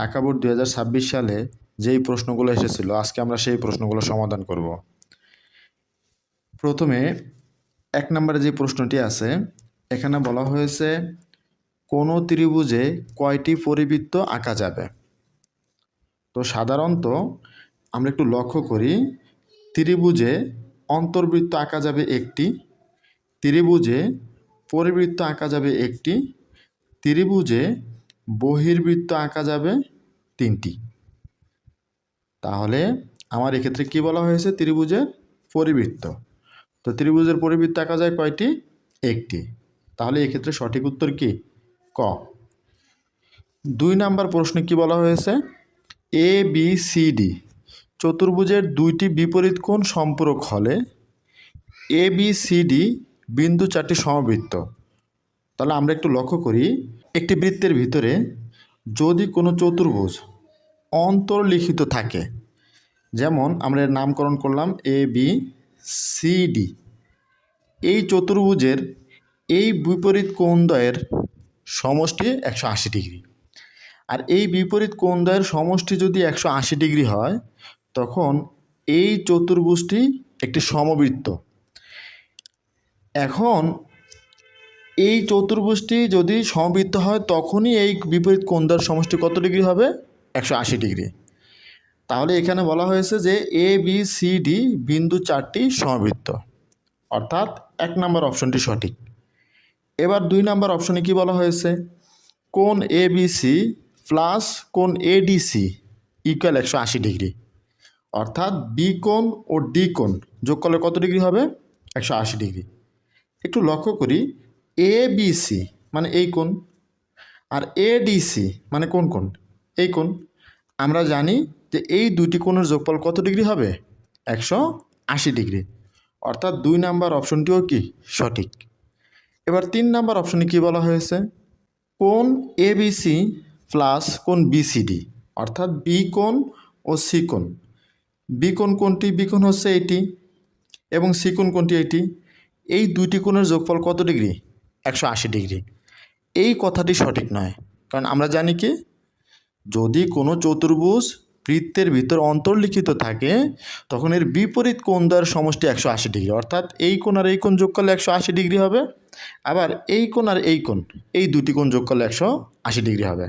Dhaka board 2026 সালে যেই প্রশ্নগুলো এসেছিল আজকে আমরা সেই প্রশ্নগুলো সমাধান করব। প্রথমে 1 নম্বরে যে প্রশ্নটি আছে এখানে বলা হয়েছে কোনো ত্রিভুজে কয়টি পরিবৃত্ত আঁকা যাবে। তো সাধারণত আমরা একটু লক্ষ্য করি, ত্রিভুজে অন্তর্বৃত্ত আঁকা যাবে একটি, ত্রিভুজে পরিবৃত্ত আঁকা যাবে একটি, ত্রিভুজে বহির্বৃত্ত আঁকা যাবে 3টি। তাহলে আমার এক্ষেত্রে কি বলা হয়েছে, ত্রিভুজের পরিবৃত্ত। তো ত্রিভুজের পরিবৃত্ত আঁকা যায় কয়টি? একটি। তাহলে এক্ষেত্রে সঠিক উত্তর কি? ক। 2 নম্বর প্রশ্নে কি বলা হয়েছে, এ বি সি ডি চতুর্ভুজের 2টি বিপরীত কোণ সম্পূরক হলে এ বি সি ডি বিন্দু 4টি সমবৃত্ত। তাহলে আমরা একটু লক্ষ্য করি, একটি বৃত্তের ভিতরে যদি কোনো চতুর্ভুজ অন্তর্লিখিত থাকে, যেমন আমরা এর নামকরণ করলাম এ বি সি ডি, এই চতুর্ভুজের এই বিপরীত কোণদ্বয়ের সমষ্টি 180 ডিগ্রি। আর এই বিপরীত কোণদ্বয়ের সমষ্টি যদি 180 ডিগ্রি হয় তখন এই চতুর্ভুজটি একটি সমবৃত্ত। এখন এই চতুর্ভুজটি যদি সমবৃত্ত হয় তখনই এই বিপরীত কোণদ্বয়ের সমষ্টি কত ডিগ্রি হবে? 180 ডিগ্রি। তাহলে এখানে বলা হয়েছে যে এ বি সি ডি বিন্দু 4টি সমবৃত্ত, অর্থাৎ 1 নম্বর অপশনটি সঠিক। এবার 2 নম্বর অপশনে কি বলা হয়েছে, কোণ এ বি সি প্লাস কোণ A D C equal 180 degree, অর্থাৎ বি কোণ ও ডি কোণ যোগ করলে কত ডিগ্রি হবে? 180 ডিগ্রি। একটু লক্ষ্য করি, এ বি সি মানে এই কোণ, আর এ ডি সি মানে কোন কোণ? এই কোণ। আমরা জানি যে এই দুটি কোণের যোগফল কত ডিগ্রি হবে? 180 ডিগ্রি, অর্থাৎ 2 নম্বর অপশনটিও কি সঠিক। এবার 3 নম্বর অপশনে কি বলা হয়েছে, কোণ এ বি সি প্লাস কোণ বি সি ডি, অর্থাৎ বি কোণ ও সি কোণ। বি কোণ কোনটি? বি কোণ হচ্ছে এটি, এবং সি কোণ কোনটি? এটি। এই দুইটি কোণের যোগফল কত ডিগ্রি? 180 ডিগ্রি। এই কথাটি সঠিক নয়, কারণ আমরা জানি কি, যদি কোনো চতুর্ভুজ বৃত্তের ভিতর অন্তর্লিখিত থাকে তখন এর বিপরীত কোণদ্বয়ের সমষ্টি 180 ডিগ্রি, অর্থাৎ এই কোণ আর এই কোণ যোগ করলে 180 ডিগ্রি হবে, আবার এই কোণ আর এই কোণ, এই দুটি কোণ যোগ করলে 180 ডিগ্রি হবে।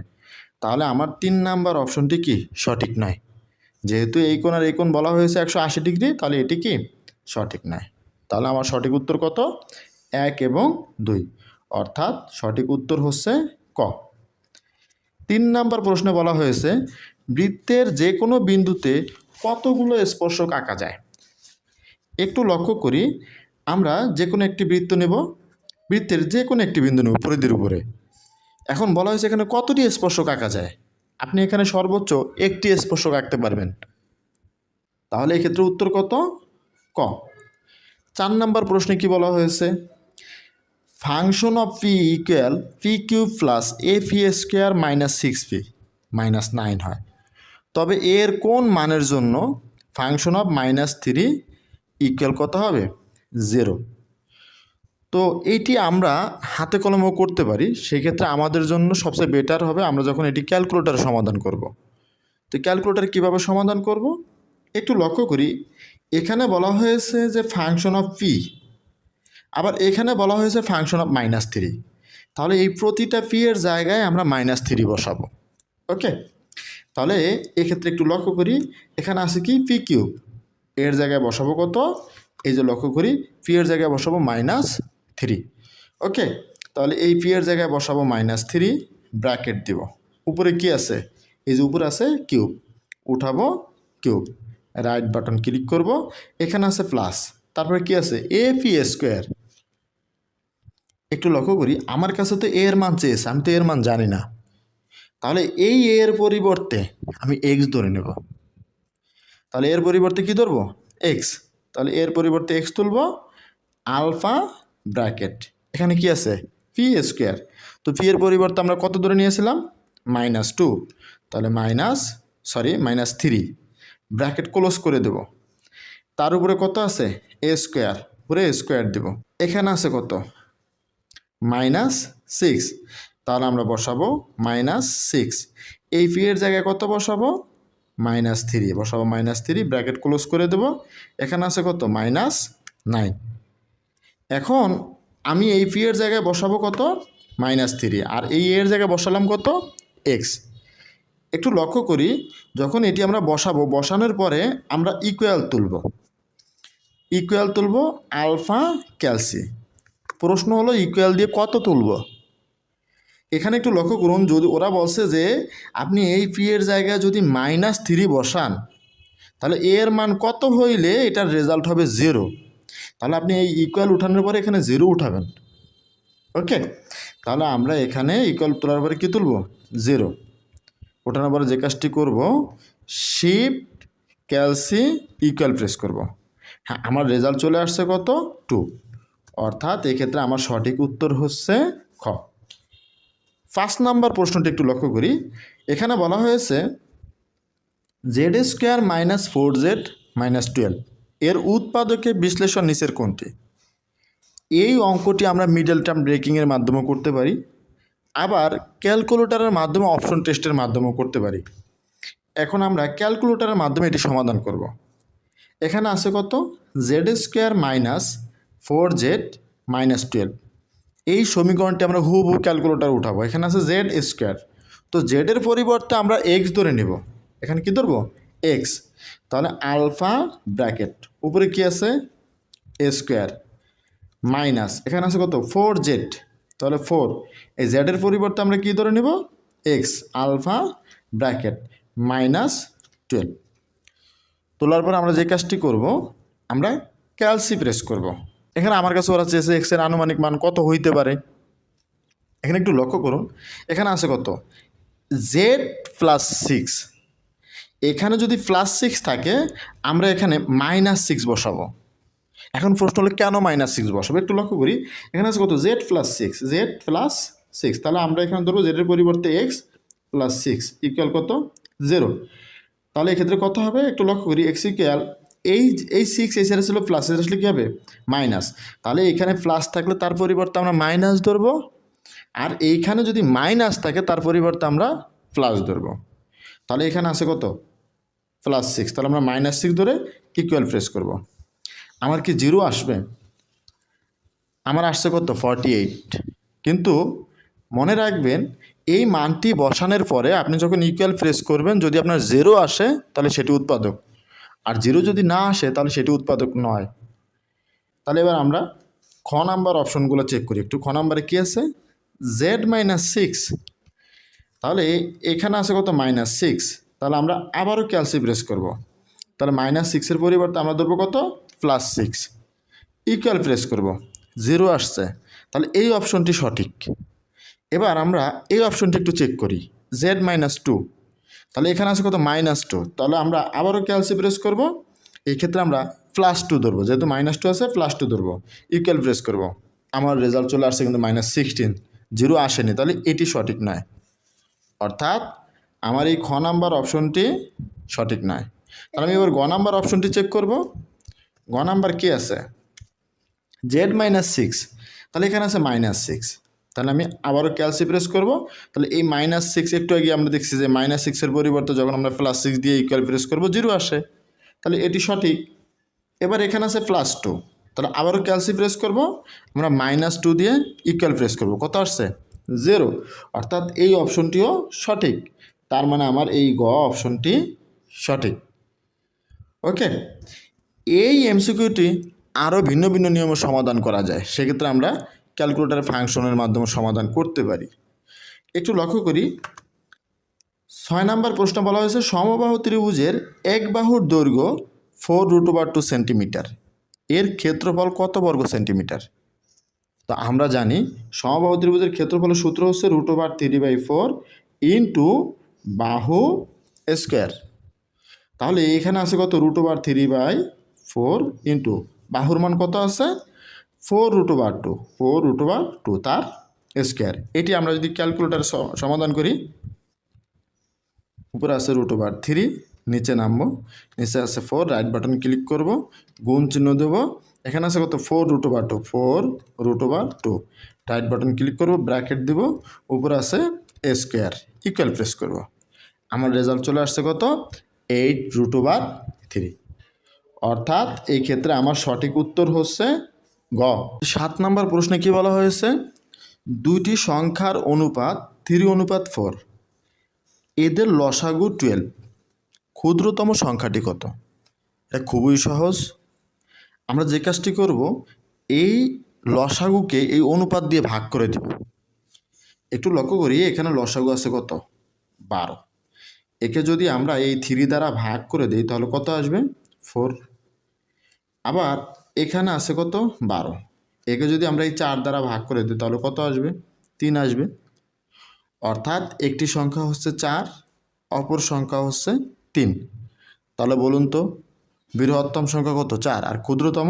তাহলে আমার 3 নাম্বার অপশনটি কি সঠিক নয়। যেহেতু এই কোণ আর এই কোণ বলা হয়েছে 180 ডিগ্রি, তাহলে এটি কি সঠিক নয়। তাহলে আমার সঠিক উত্তর কত? 1 এবং 2, অর্থাৎ সঠিক উত্তর হচ্ছে ক। 3 নম্বর প্রশ্নে বলা হয়েছে বৃত্তের যে কোনো বিন্দুতে কতগুলো স্পর্শক আঁকা যায়। একটু লক্ষ্য করি, আমরা যে কোনো একটি বৃত্ত নেব, বৃত্তের যে কোনো একটি বিন্দু নেব পরিধির উপরে। এখন বলা হয়েছে এখানে কতটি স্পর্শক আঁকা যায়। আপনি এখানে সর্বোচ্চ একটি স্পর্শক আঁকতে পারবেন। তাহলে এক্ষেত্রে উত্তর কত? ক। 4 নম্বর প্রশ্নে কি বলা হয়েছে, function of P equal P cube plus A P square minus 6p minus 9 হয়, তবে এর কোন মানের জন্য ফাংশন অফ -3 ইকুয়াল কত হবে? 0। তো এইটি আমরা হাতে কলমেও করতে পারি, সেক্ষেত্রে আমাদের জন্য সবচেয়ে বেটার হবে আমরা যখন এটি ক্যালকুলেটারে সমাধান করব। তো ক্যালকুলেটারে কীভাবে সমাধান করব একটু লক্ষ্য করি, এখানে বলা হয়েছে যে ফাংশন অফ পি, আবার এখানে বলা হয়েছে ফাংশন অফ -3। তাহলে এই প্রতিটা পি এর জায়গায় আমরা -3 বসাবো। ওকে, তাহলে এক্ষেত্রে একটু লক্ষ্য করি, এখানে আছে কি পি কিউব, এর জায়গায় বসাবো কত? এই যে লক্ষ্য করি, পি এর জায়গায় বসাবো -3। ওকে, তাহলে এই পি এর জায়গায় বসাবো -3, ব্র্যাকেট দিব। উপরে কি আছে? এই যে উপরে আছে কিউব, উঠাবো কিউব, রাইট বাটন ক্লিক করব, এখানে আছে প্লাস, তারপরে কি আছে? A P square. একটু লক্ষ্য করি, আমার কাছে তো এর মান চেয়েছে, আমি তো এর মান জানি না, তাহলে এই এর পরিবর্তে আমি এক্স ধরে নেব। তাহলে এর পরিবর্তে কি ধরবো? এক্স। তাহলে এর পরিবর্তে এক্স তুলব, আলফা ব্র্যাকেট, এখানে কি আছে? P square. তো পি এর পরিবর্তে আমরা কত ধরে নিয়েছিলাম? -2, তাহলে -3, ব্র্যাকেট ক্লোজ করে দেব। তার উপরে কত আছে? এ স্কোয়ার, উপরে স্কোয়ার দেব। এখানে আছে কত? -6, তাহলে আমরা বসাবো -6। এই পি এর জায়গায় কত বসাবো, -3 বসাবো, -3 ব্র্যাকেট ক্লোজ করে দেবো। এখানে আছে কত, -9। এখন আমি এই পি এর জায়গায় বসাবো কত, -3, আর এই এর জায়গায় বসালাম কত, এক্স। একটু লক্ষ্য করি, যখন এটি আমরা বসাবো, বসানোর পরে আমরা ইকুয়াল তুলব আলফা ক্যালসি। প্রশ্ন হলো ইকুয়াল দিয়ে কত তুলব। এখানে একটু লক্ষ্য করুন, যদি ওরা বলছে যে আপনি এই পি এর জায়গায় যদি -3 বসান, তাহলে এর মান কত হইলে এটার রেজাল্ট হবে 0। তাহলে আপনি এই ইকুয়াল উঠানোর পরে এখানে 0 উঠাবেন। ওকে, তাহলে আমরা এখানে ইকুয়াল তোলার পরে কী তুলব, 0 ওঠানোর পরে যে কাজটি করব, শিফট ক্যালসি ইকুয়াল প্রেস করব। হ্যাঁ, আমার রেজাল্ট চলে আসছে কত, 2। অর্থাৎ এক্ষেত্রে আমার সঠিক উত্তর হচ্ছে খ। 5 নাম্বার প্রশ্নটি একটু লক্ষ্য করি। এখানে বলা হয়েছে z² - 4z - 12 এর উৎপাদকের বিশ্লেষণ নিচের কোনটি। এই অঙ্কটি আমরা মিডল টার্ম ব্রেকিংয়ের মাধ্যমে করতে পারি, আবার ক্যালকুলেটরের মাধ্যমে অপশন টেস্টের মাধ্যমেও করতে পারি। এখন আমরা ক্যালকুলেটরের মাধ্যমে এটি সমাধান করব। এখানে আছে কত, z² - 4z - 12। এই সমীকরণটি আমরা হুবহু ক্যালকুলেটর উঠাবো। এখানে আছে z², তো জেডের পরিবর্তে আমরা এক্স ধরে নেব। এখানে কি ধরবো, এক্স। তাহলে আলফা ব্র্যাকেট উপরে কি আছে, a² মাইনাস এখানে আছে কত, 4z, তাহলে 4, এই জেডের পরিবর্তে আমরা কি ধরে নেব, এক্স, আলফা ব্র্যাকেট -12। তোলার পর আমরা যে কাজটি করব, আমরা ক্যালসি প্রেস করব। এখানে আমার কাছে ওরা চেয়েছে এক্সের আনুমানিক মান কত হইতে পারে। এখানে একটু লক্ষ্য করুন, এখানে আছে কত, z+6। এখানে যদি +6 থাকে, আমরা এখানে -6 বসাবো। এখন প্রশ্ন হলো কেন -6 বসাবো, একটু লক্ষ্য করি। এখানে আছে কত, z+6, তাহলে আমরা এখানে ধরবো জেডের পরিবর্তে x+6 ইকুয়াল কত, 0। তাহলে এক্ষেত্রে কত হবে, একটু লক্ষ্য করি, x ইকুয়াল এই 6 এই সাইডে ছিল প্লাস, এর আসলে কী হবে, মাইনাস। তাহলে এখানে প্লাস থাকলে তার পরিবর্তে আমরা মাইনাস ধরবো, আর এইখানে যদি মাইনাস থাকে তার পরিবর্তে আমরা প্লাস ধরবো। তাহলে এখানে আছে কত, +6, তাহলে আমরা -6 ধরে ইকুয়াল প্রেস করব। আমার কি 0 আসবে, আমার আসছে কত, 48। কিন্তু মনে রাখবেন, এই মানটি বসানোর পরে আপনি যখন ইকুয়াল প্রেস করবেন, যদি আপনার 0 আসে তাহলে সেটি উৎপাদক, আর 0 যদি না আসে তাহলে সেটি উৎপাদক নয়। তাহলে এবার আমরা খ নাম্বার অপশনগুলো চেক করি একটু। খ নাম্বারে কী আছে, z-6, তাহলে এখানে আছে কত, -6, তাহলে আমরা আবারও ক্যালসি প্রেস করব। তাহলে -6-এর পরিবর্তে আমরা ধরবো কত, +6 ইকুয়াল প্রেস করব, 0 আসছে, তাহলে এই অপশনটি সঠিক। এবার আমরা এই অপশনটি একটু চেক করি, z-2, তাহলে এখানে আছে কত, -2, তাহলে আমরা আবারও ক্যালসি প্রেস করব। এই ক্ষেত্রে আমরা +2 ধরবো, যেহেতু -2 আছে +2 ধরবো, ইকুয়াল প্রেস করব। আমার রেজাল্ট চলে আসছে কিন্তু -16, 0 আসেনি, তাহলে এটি সঠিক নয়। অর্থাৎ আমার এই খ নাম্বার অপশনটি সঠিক নয়। তাহলে আমি এবার গ নাম্বার অপশনটি চেক করব। গ নাম্বার কী আছে, z-6, তাহলে এখানে আছে -6, তাহলে আমি আবারও ক্যালসি প্রেস করব। তাহলে এই -6, একটু আগে আমরা দেখছি যে -6-এর পরিবর্তে যখন আমরা +6 দিয়ে ইকুয়াল প্রেস করব 0 আসে, তাহলে এটি সঠিক। এবার এখানে আছে +2, তাহলে আবারও ক্যালসি প্রেস করব, আমরা -2 দিয়ে ইকুয়াল প্রেস করব, কত আসছে, 0, অর্থাৎ এই অপশনটিও সঠিক। তার মানে আমার এই গ অপশনটি সঠিক। ওকে, এই এমসিকিউটি আরও ভিন্ন ভিন্ন নিয়মে সমাধান করা যায়, সেক্ষেত্রে আমরা ক্যালকুলেটরের ফাংশনের মাধ্যমে সমাধান করতে পারি। একটু লক্ষ্য করি, 6 নাম্বার প্রশ্ন বলা হয়েছে সমবাহু ত্রিভুজের এক বাহুর দৈর্ঘ্য 4√2 সেন্টিমিটার, এর ক্ষেত্রফল কত বর্গ সেন্টিমিটার। তো আমরা জানি সমবাহু ত্রিভুজের ক্ষেত্রফলের সূত্র হচ্ছে √3/4 ইন্টু বাহু স্কোয়ার। তাহলে এখানে আছে কত, √3/4 ইন্টু বাহুর মান কত আছে, 4√2 তার স্কোয়ার। এটি আমরা যদি ক্যালকুলেটারে সমাধান করি, উপরে আছে √3, নিচে নামবো, নিচে আছে 4, রাইট বাটন ক্লিক করব, গুণ চিহ্ন দেব, এখানে আছে কত, 4√2, রাইট বাটন ক্লিক করব, ব্র্যাকেট দেব, উপরে আছে স্কোয়ার ইকুয়াল প্রেস করব। আমার রেজাল্ট চলে আসছে কত 8√3। অর্থাৎ এই ক্ষেত্রে আমার সঠিক উত্তর হচ্ছে গ। 7 নম্বর প্রশ্নে কি বলা হয়েছে, দুইটি সংখ্যার অনুপাত 3:4, এদের লসাগু 12, ক্ষুদ্রতম সংখ্যাটি কত? এটা খুবই সহজ। আমরা যে কাজটি করব, এই লসাগুকে এই অনুপাত দিয়ে ভাগ করে দেব। একটু লক্ষ্য করি, এখানে লসাগু আছে কত 12, একে যদি আমরা এই 3 দ্বারা ভাগ করে দিই তাহলে কত আসবে 4। আবার এখানে আছে কত 12, একে যদি আমরা এই 4 দ্বারা ভাগ করে দিই তাহলে কত আসবে 3 আসবে। অর্থাৎ একটি সংখ্যা হচ্ছে 4, অপর সংখ্যা হচ্ছে 3। তাহলে বলুন তো বৃহত্তম সংখ্যা কত 4 আর ক্ষুদ্রতম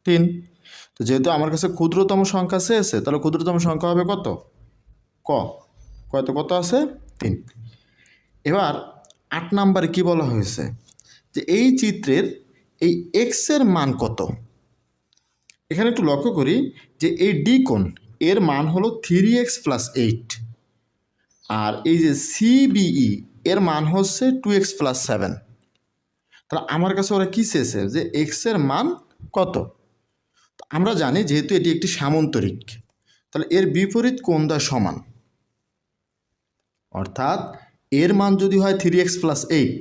3। তো যেহেতু আমার কাছে ক্ষুদ্রতম সংখ্যা চেয়েছে তাহলে ক্ষুদ্রতম সংখ্যা হবে কত কত আছে 3। এবার 8 নম্বরে কি বলা হয়েছে, যে এই চিত্রের এই এক্সের মান কত? এখানে একটু লক্ষ্য করি যে এই ডি কোণ এর মান হলো 3x + 8, আর এই যে সিবিই এর মান হচ্ছে 2x + 7। তাহলে আমার কাছে ওরা কী চেয়েছে যে এক্সের মান কত? আমরা জানি যেহেতু এটি একটি সামান্তরিক, তাহলে এর বিপরীত কোণ দ্বয় সমান। অর্থাৎ এর মান যদি হয় 3x + 8,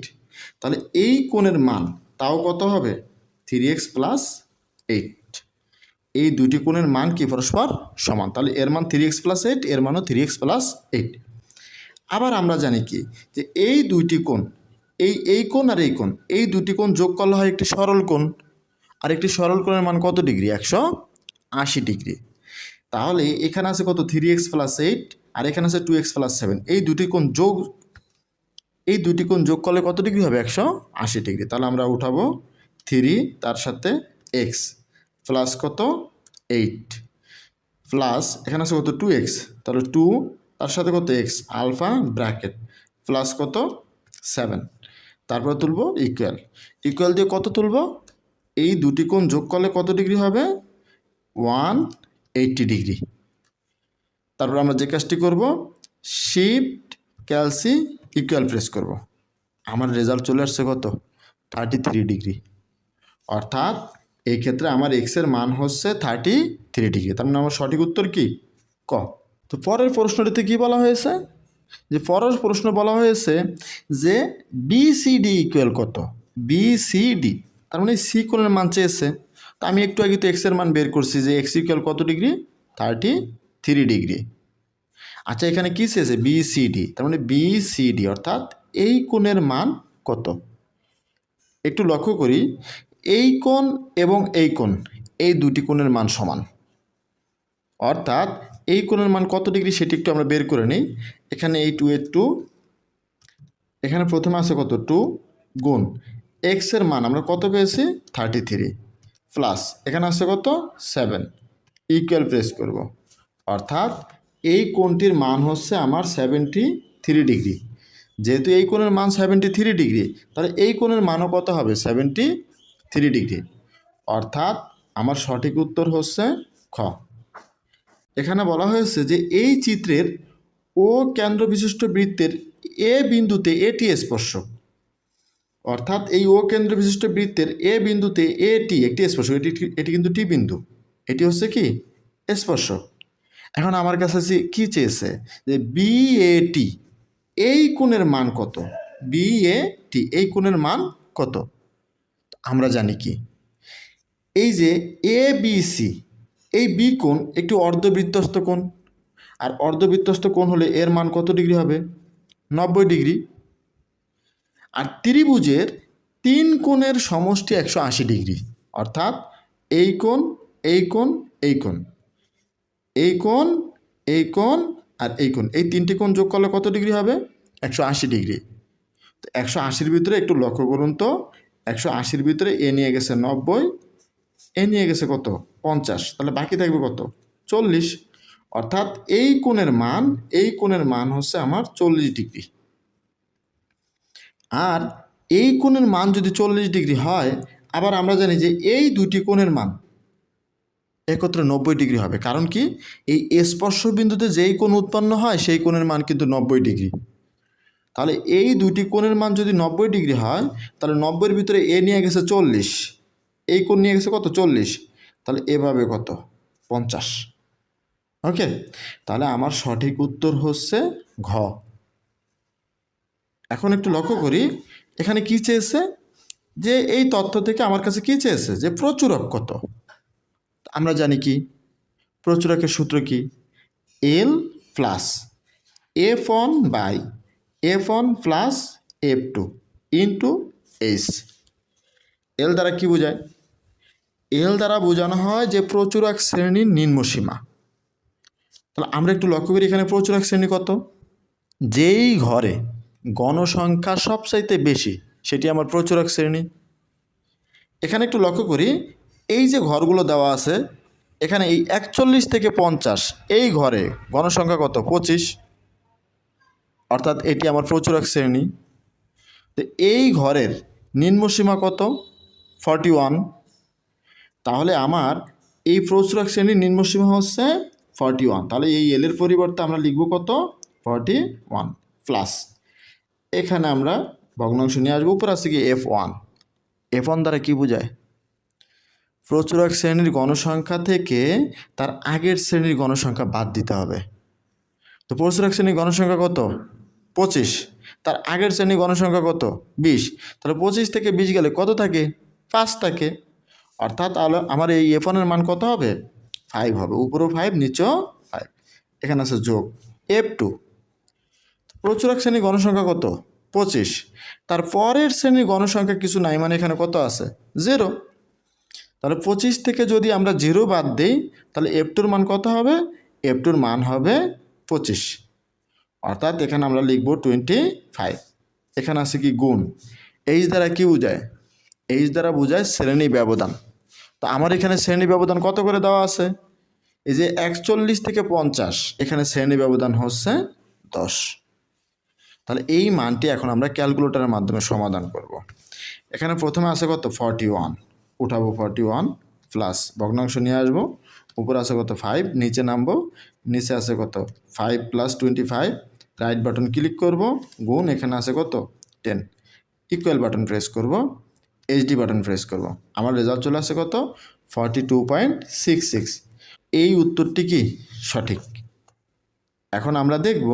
তাহলে এই কোণের মান তাও কত হবে 3x + 8। এই দুটি কোণের মান কি পরস্পর সমান, তাহলে এর মান 3x + 8, এর মানও 3x + 8। আবার আমরা জানি কি যে এই দুইটি কোণ, এই কোণ আর এই কোণ, এই দুটি কোণ যোগ করলে হয় একটি সরল কোণ, আর একটি সরল কোণের মান কত ডিগ্রি 180 ডিগ্রি। তাহলে এখানে আছে কত 3x + 8 আর এখানে আছে 2x + 7, এই দুটি কোণ যোগ করলে কত ডিগ্রি হবে 180 ডিগ্রি। তাহলে আমরা উঠাবো 3 তার সাথে x প্লাস কত 8 প্লাস এখানে আছে কত 2x, তাহলে 2 তার সাথে কত x আলফা ব্র্যাকেট প্লাস কত 7, তারপরে তুলব ইকুয়াল দিয়ে কত তুলব, এই দুটি কোণ যোগ করলে কত ডিগ্রি হবে 180 ডিগ্রি। তারপর আমরা যে কাজটি করব, শিফট ক্যালসি ইকুয়াল প্রেস করব। আমার রেজাল্ট চলে আসছে কত 33 ডিগ্রি। অর্থাৎ এই ক্ষেত্রে আমার এক্সের মান হচ্ছে 33 ডিগ্রি। তার মানে আমার সঠিক উত্তর কি ক। তো পরের প্রশ্নটিতে কি বলা হয়েছে, যে পরের প্রশ্ন বলা হয়েছে যে বিসিডি ইকুয়াল কত, বিসিডি তার মানে সি কোণের মান চেয়েছে। তো আমি একটু আগে তো এক্সের মান বের করছি যে এক্স ইকুয়াল কত ডিগ্রি 33 ডিগ্রি। আচ্ছা এখানে কী চেয়েছে বিসিডি, তার মানে বিসিডি অর্থাৎ এই কোণের মান কত? একটু লক্ষ্য করি, এই কোণ এবং এই কোণ, এই দুটি কোণের মান সমান। অর্থাৎ এই কোণের মান কত ডিগ্রি সেটি একটু আমরা বের করে নিই। এখানে এই 2 এর 2, এখানে প্রথমে আছে কত 2 গুণ এক্সের মান আমরা কত পেয়েছি 33 প্লাস এখানে আছে কত 7 ইকুয়াল প্রেস করব। অর্থাৎ এই কোণটির মান হচ্ছে আমার 73 ডিগ্রি। যেহেতু এই কোণের মান 73 ডিগ্রি, তাহলে এই কোণের মানও কত হবে 73 ডিগ্রি। অর্থাৎ আমার সঠিক উত্তর হচ্ছে খ। এখানে বলা হয়েছে যে এই চিত্রের ও কেন্দ্র বিশিষ্ট বৃত্তের এ বিন্দুতে এটি স্পর্শক। অর্থাৎ এই ও কেন্দ্র বিশিষ্ট বৃত্তের এ বিন্দুতে এটি একটি স্পর্শক, এটি কিন্তু টি বিন্দু, এটি হচ্ছে কি স্পর্শক। এখন আমার কাছে কি চেয়েছে যে বিএটি এই কোণের মান কত, বিএটি এই কোণের মান কত? আমরা জানি কি এই যে এ বি সি, এই বি কোণ একটি অর্ধবৃত্তস্থ কোণ, আর অর্ধবৃত্তস্থ কোণ হলে এর মান কত ডিগ্রি হবে 90 ডিগ্রি। আর ত্রিভুজের 3 কোণের সমষ্টি 180 ডিগ্রি। অর্থাৎ এই কোণ, এই কোণ, এই কোণ, এই কোণ, এই কোণ আর এই কোণ, এই 3টি কোণ যোগ করলে কত ডিগ্রি হবে 180 ডিগ্রি। তো 180-র ভিতরে একটু লক্ষ্য করুন তো, 180-র ভিতরে এ নিয়ে গেছে 90, এ নিয়ে গেছে কত 50, তাহলে বাকি থাকবে কত 40। অর্থাৎ এই কোণের মান হচ্ছে আমার 40 ডিগ্রি। আর এই কোণের মান যদি 40 ডিগ্রি হয়, আবার আমরা জানি যে এই দুটি কোণের মান একত্রে 90 ডিগ্রি হবে। কারণ কি এই স্পর্শ বিন্দুতে যেই কোণ উৎপন্ন হয় সেই কোণের মান কিন্তু 90 ডিগ্রি। তাহলে এই দুটি কোণের মান যদি 90 ডিগ্রি হয় তাহলে 90-এর ভিতরে এ নিয়ে গেছে 40, এই কোণ নিয়ে গেছে কত 40, তাহলে এভাবে কত 50। ওকে, তাহলে আমার সঠিক উত্তর হচ্ছে ঘ। এখন একটু লক্ষ্য করি এখানে কি চেয়েছে, যে এই তথ্য থেকে আমার কাছে কি চেয়েছে, যে প্রচুরক কত। আমরা জানি কি প্রচুরকের সূত্র কি, L plus F1 by F1 plus F2 into H. L দ্বারা কি বোঝায়, এল দ্বারা বোঝানো হয় যে প্রচুরক শ্রেণীর নিম্নসীমা। তাহলে আমরা একটু লক্ষ্য করি এখানে প্রচুরক শ্রেণী কত, যেই ঘরে গণসংখ্যা সবচাইতে বেশি সেটি আমার প্রচুরক শ্রেণী। এখানে একটু লক্ষ্য করি এই যে ঘরগুলো দেওয়া আছে এখানে এই 41 থেকে 50 এই ঘরে গণসংখ্যা কত 25, অর্থাৎ এটি আমার প্রচুরক শ্রেণী। তো এই ঘরের নিম্নসীমা কত 41, তাহলে আমার এই প্রচুরক শ্রেণীর নিম্নসীমা হচ্ছে 41। তাহলে এই এলের পরিবর্তে আমরা লিখব কত 41 প্লাস, এখানে আমরা ভগ্নাংশ নিয়ে আসবো, উপর আছে কি F1। F1 দ্বারা কি বোঝায়, প্রচুরক শ্রেণীর গণসংখ্যা থেকে তার আগের শ্রেণীর গণসংখ্যা বাদ দিতে হবে। তো প্রচুরক শ্রেণীর গণসংখ্যা কত 25, তার আগের শ্রেণীর গণসংখ্যা কত 20, তাহলে 25 থেকে 20 গেলে কত থাকে 5 থাকে, অর্থাৎ আমার এই F1 এর মান কত হবে 5 হবে, উপরেও 5 নিচেও 5। এখানে আছে যোগ F2, প্রচুরক শ্রেণীর গণসংখ্যা কত 25, তার পরের শ্রেণীর গণসংখ্যা কিছু নাই, মানে এখানে কত আছে 0। তাহলে 25 থেকে যদি আমরা 0 বাদ দিই তাহলে F2-র মান কত হবে, F2-র মান হবে 25, অর্থাৎ এখানে আমরা লিখব 25। এখানে আছে কি গুণ, এইচ দ্বারা কি বোঝায়, এইচ দ্বারা বোঝায় শ্রেণী ব্যবধান। তো আমার এখানে শ্রেণী ব্যবধান কত করে দেওয়া আছে, এই যে 41 থেকে 50 এখানে শ্রেণী ব্যবধান হচ্ছে 10। তাহলে এই মানটি এখন আমরা ক্যালকুলেটরের মাধ্যমে সমাধান করব। এখানে প্রথমে আছে কত 41, উঠাবো 41 প্লাস ভগ্নাংশ নিয়ে আসবো, উপরে আছে কত 5, নিচে নামবো, নিচে আছে কত 5 প্লাস 25, রাইট বাটন ক্লিক করব, গুণ এখানে আছে কত 10, ইকুয়াল বাটন প্রেস করব, এইচডি বাটন প্রেস করব, আমার রেজাল্ট চলে আসে কত 42.66। এই উত্তরটি কি সঠিক। এখন আমরা দেখব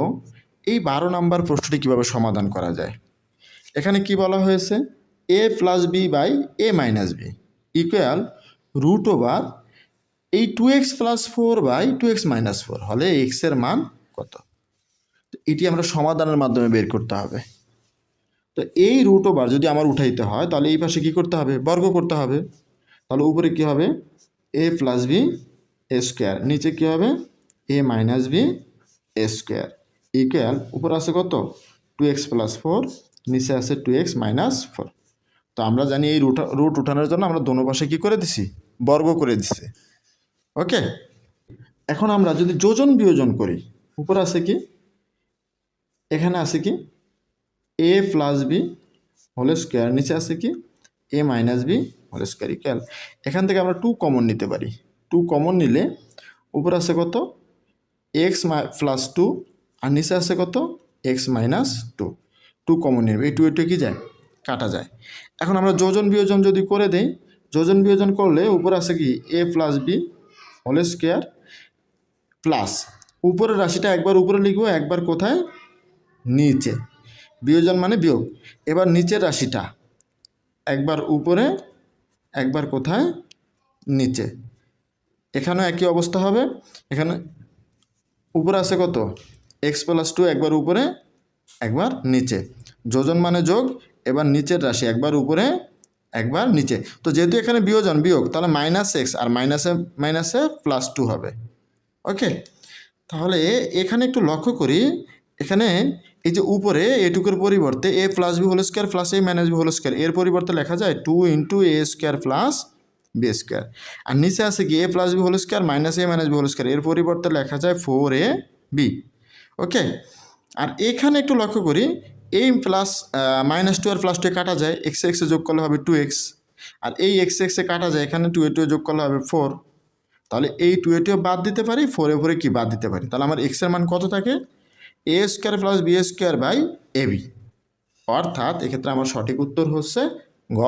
এই 12 নম্বর প্রশ্নটি কীভাবে সমাধান করা যায়। এখানে কি বলা হয়েছে, a plus B by a minus B equal root over এই 2x plus 4 by 2x minus 4 হলে x এর মান কত। এটি আমরা সমাধানের মাধ্যমে বের করতে হবে। তো এই রুট ওভার যদি আমার উঠাইতে হয় তাহলে এই পাশে কী করতে হবে, বর্গ করতে হবে। তাহলে উপরে কী হবে a প্লাস বি এ স্কোয়ার, নিচে কী হবে a মাইনাস বি এ স্কোয়ার ইকুয়াল উপরে আছে কত 2x প্লাস 4, নিচে আছে 2x মাইনাস 4। তো আমরা জানি এই রুট উঠানোর জন্য আমরা দোনো পাশে কী করে দিছি, বর্গ করে দিছি। ওকে, এখন আমরা যদি যোজন বিয়োজন করি, উপরে আছে কি, এখানে আছে কি a plus B whole square, নিচে আছে কি a minus B whole square equal, এখান থেকে আমরা 2 কমন নিতে পারি। 2 কমন নিলে উপরে আছে কত x প্লাস 2 আর নিচে আছে কত x মাইনাস 2। 2 কমন নেবে, এই 2 এ 2 কি যায় কাটা যায়। এখন আমরা যোজন বিয়োজন যদি করে দেই, যোজন বিয়োজন করলে উপরে আছে কি a plus B whole square plus উপরের রাশিটা একবার উপরে লিখবো, একবার কোথায় নিচে, বিয়োজন মানে বিয়োগ। এবার নিচের রাশিটা একবার উপরে একবার কোথায় নিচে, এখানেও একই অবস্থা হবে। এখানে উপরে আছে কত x প্লাস 2 একবার উপরে একবার নিচে, যোজন মানে যোগ, এবার নিচের রাশি একবার উপরে একবার নিচে। তো যেহেতু এখানে বিয়োজন বিয়োগ তাহলে মাইনাস এক্স আর মাইনাসে মাইনাসে প্লাস 2 হবে। ওকে, তাহলে এখানে একটু লক্ষ্য করি, এখানে এই যে উপরে এটুকুর পরিবর্তে a plus B whole square plus a minus B whole square, এর পরিবর্তে লেখা যায় 2 into a square plus B square. আর নিচে আছে কি a plus B whole square minus a minus B whole square, এর পরিবর্তে লেখা যায় 4ab। ওকে, আর এখানে একটু লক্ষ্য করি এই প্লাস মাইনাস 2 আর প্লাস 2 কাটা যায়, এক্সে এক্সে যোগ করলে হবে 2x, আর এই এক্সে এক্সে কাটা যায়, এখানে 2 এ 2 যোগ করলে হবে 4। তাহলে এই 2 এ 2 বাদ দিতে পারি, 4 এ 4 কি বাদ দিতে পারি। তাহলে আমার এক্সের মান কত থাকে a square plus B square by AB. অর্থাৎ এক্ষেত্রে আমার সঠিক উত্তর হচ্ছে গ।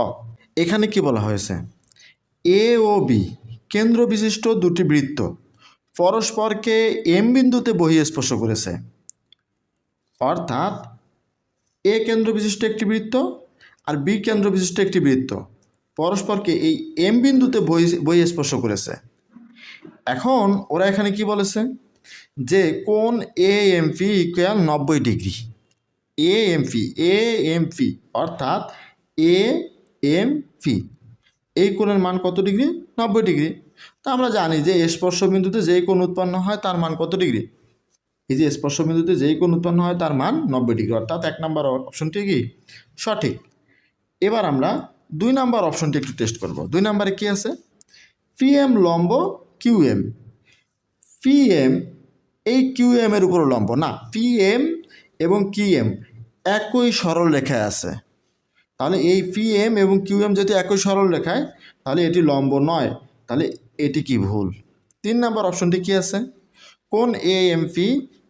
এখানে কি বলা হয়েছে, এ ও বি কেন্দ্র বিশিষ্ট দুটি বৃত্ত পরস্পরকে এম বিন্দুতে বহিঃস্পর্শ করেছে। অর্থাৎ এ কেন্দ্র বিশিষ্ট একটি বৃত্ত আর বি কেন্দ্র বিশিষ্ট একটি বৃত্ত পরস্পরকে এই এম বিন্দুতে বহিঃস্পর্শ করেছে। এখন ওরা এখানে কি বলেছে যে কোণ A M P equal 90 degree. A M P অর্থাৎ এ এম পি এই কোণের মান কত ডিগ্রি, 90 ডিগ্রি। তা আমরা জানি যে স্পর্শ বিন্দুতে যেই কোণ উৎপন্ন হয় তার মান কত ডিগ্রি, এই যে স্পর্শ বিন্দুতে যেই কোণ উৎপন্ন হয় তার মান 90 ডিগ্রি, অর্থাৎ 1 নম্বর অপশনটি কি সঠিক। এবার আমরা 2 নম্বর অপশনটি একটু টেস্ট করব। 2 নম্বরে কি আছে, পিএম লম্ব কিউএম। পিএম এই কিউএম এর উপর লম্ব না, পিএম এবং কিউএম একই সরল রেখায় আছে। তাহলে এই পিএম এবং কিউএম যদি একই সরল রেখায় তাহলে এটি লম্ব নয়, তাহলে এটি কি ভুল। 3 নম্বর অপশনটি কি আছে, কোণ এ এম পি